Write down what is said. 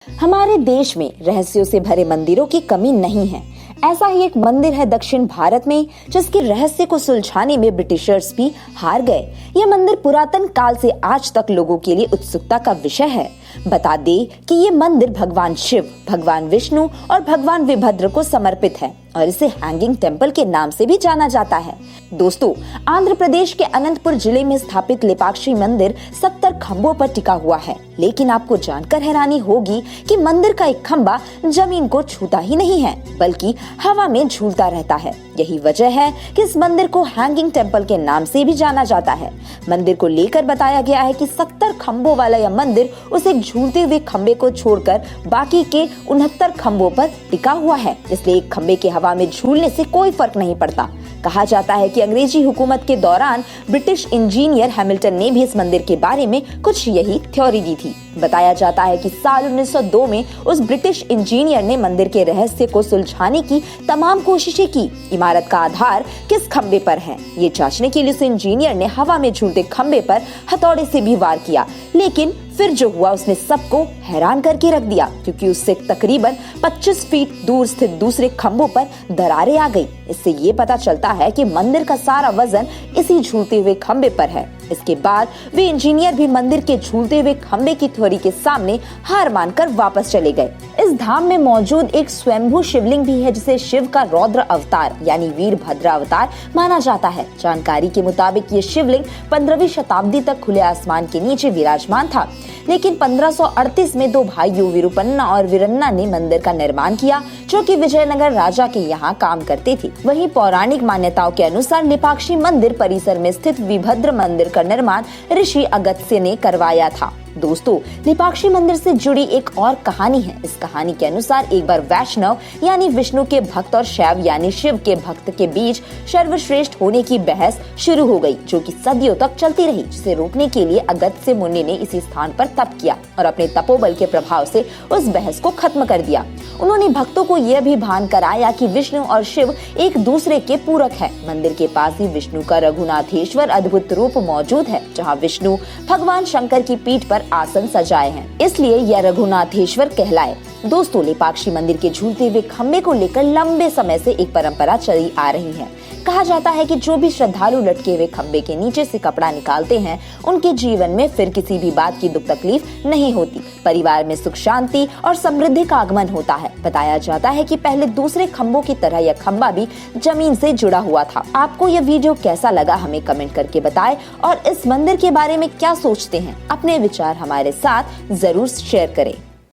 हमारे देश में रहस्यों से भरे मंदिरों की कमी नहीं है। ऐसा ही एक मंदिर है दक्षिण भारत में, जिसके रहस्य को सुलझाने में ब्रिटिशर्स भी हार गए। यह मंदिर पुरातन काल से आज तक लोगों के लिए उत्सुकता का विषय है। बता दे कि ये मंदिर भगवान शिव, भगवान विष्णु और भगवान वीरभद्र को समर्पित है और इसे हैंगिंग टेम्पल के नाम से भी जाना जाता है। दोस्तों, आंध्र प्रदेश के अनंतपुर जिले में स्थापित लेपाक्षी मंदिर 70 खंभों पर टिका हुआ है। लेकिन आपको जानकर हैरानी होगी कि मंदिर का एक खंभा जमीन को छूता ही नहीं है, बल्कि हवा में झूलता रहता है। यही वजह है कि इस मंदिर को हैंगिंग टेम्पल के नाम से भी जाना जाता है। मंदिर को लेकर बताया गया है कि 70 खंभों वाला यह मंदिर उस एक झूलते हुए खंभे को छोड़कर बाकी के 69 खंभों पर टिका हुआ है, इसलिए एक खंभे के हवा में झूलने से कोई फर्क नहीं पड़ता। कहा जाता है कि अंग्रेजी हुकूमत के दौरान ब्रिटिश इंजीनियर हैमिल्टन ने भी इस मंदिर के बारे में कुछ यही थ्योरी दी थी। बताया जाता है कि साल 1902 में उस ब्रिटिश इंजीनियर ने मंदिर के रहस्य को सुलझाने की तमाम कोशिशें की। इमारत का आधार किस खंबे पर है, ये जांचने के लिए उस इंजीनियर ने हवा में झूलते खंबे पर हथौड़े से भी वार किया। लेकिन फिर जो हुआ उसने सबको हैरान करके रख दिया, क्योंकि उससे तकरीबन 25 फीट दूर स्थित दूसरे खंभों पर दरारें आ गई। इससे ये पता चलता है कि मंदिर का सारा वजन इसी झूलते हुए खंबे पर है। इसके बाद वे इंजीनियर भी मंदिर के झूलते हुए खंबे की थ्योरी के सामने हार मानकर वापस चले गए। इस धाम में मौजूद एक स्वयंभू शिवलिंग भी है, जिसे शिव का रौद्र अवतार यानी वीरभद्र अवतार माना जाता है। जानकारी के मुताबिक ये शिवलिंग 15वीं शताब्दी तक खुले आसमान के नीचे विराजमान था, लेकिन 1538 में दो भाइयों विरुपन्ना और वीरन्ना ने मंदिर का निर्माण किया, जो कि विजयनगर राजा के यहाँ काम करते थे। वहीं पौराणिक मान्यताओं के अनुसार लेपाक्षी मंदिर परिसर में स्थित वीरभद्र मंदिर का निर्माण ऋषि अगस्त्य ने करवाया था। दोस्तों, लेपाक्षी मंदिर से जुड़ी एक और कहानी है। इस कहानी के अनुसार एक बार वैष्णव यानी विष्णु के भक्त और शैव यानी शिव के भक्त के बीच सर्वश्रेष्ठ होने की बहस शुरू हो गई, जो कि सदियों तक चलती रही। जिसे रोकने के लिए अगस्त्य मुनि ने इसी स्थान पर तप किया और अपने तपोबल के प्रभाव से उस बहस को खत्म कर दिया। उन्होंने भक्तों को यह भी भान कराया कि विष्णु और शिव एक दूसरे के पूरक है। मंदिर के पास ही विष्णु का रघुनाथेश्वर अद्भुत रूप मौजूद है, जहाँ विष्णु भगवान शंकर की पीठ पर आसन सजाए हैं, इसलिए यह रघुनाथेश्वर कहलाए। दोस्तों, लेपाक्षी मंदिर के झूलते हुए खंबे को लेकर लंबे समय से एक परंपरा चली आ रही है। कहा जाता है कि जो भी श्रद्धालु लटके हुए खंबे के नीचे से कपड़ा निकालते हैं, उनके जीवन में फिर किसी भी बात की दुख तकलीफ नहीं होती। परिवार में सुख शांति और समृद्धि का आगमन होता है। बताया जाता है कि पहले दूसरे खंभों की तरह यह खंबा भी जमीन से जुड़ा हुआ था। आपको यह वीडियो कैसा लगा, हमें कमेंट करके बताएं और इस मंदिर के बारे में क्या सोचते हैं, अपने विचार हमारे साथ जरूर शेयर करें।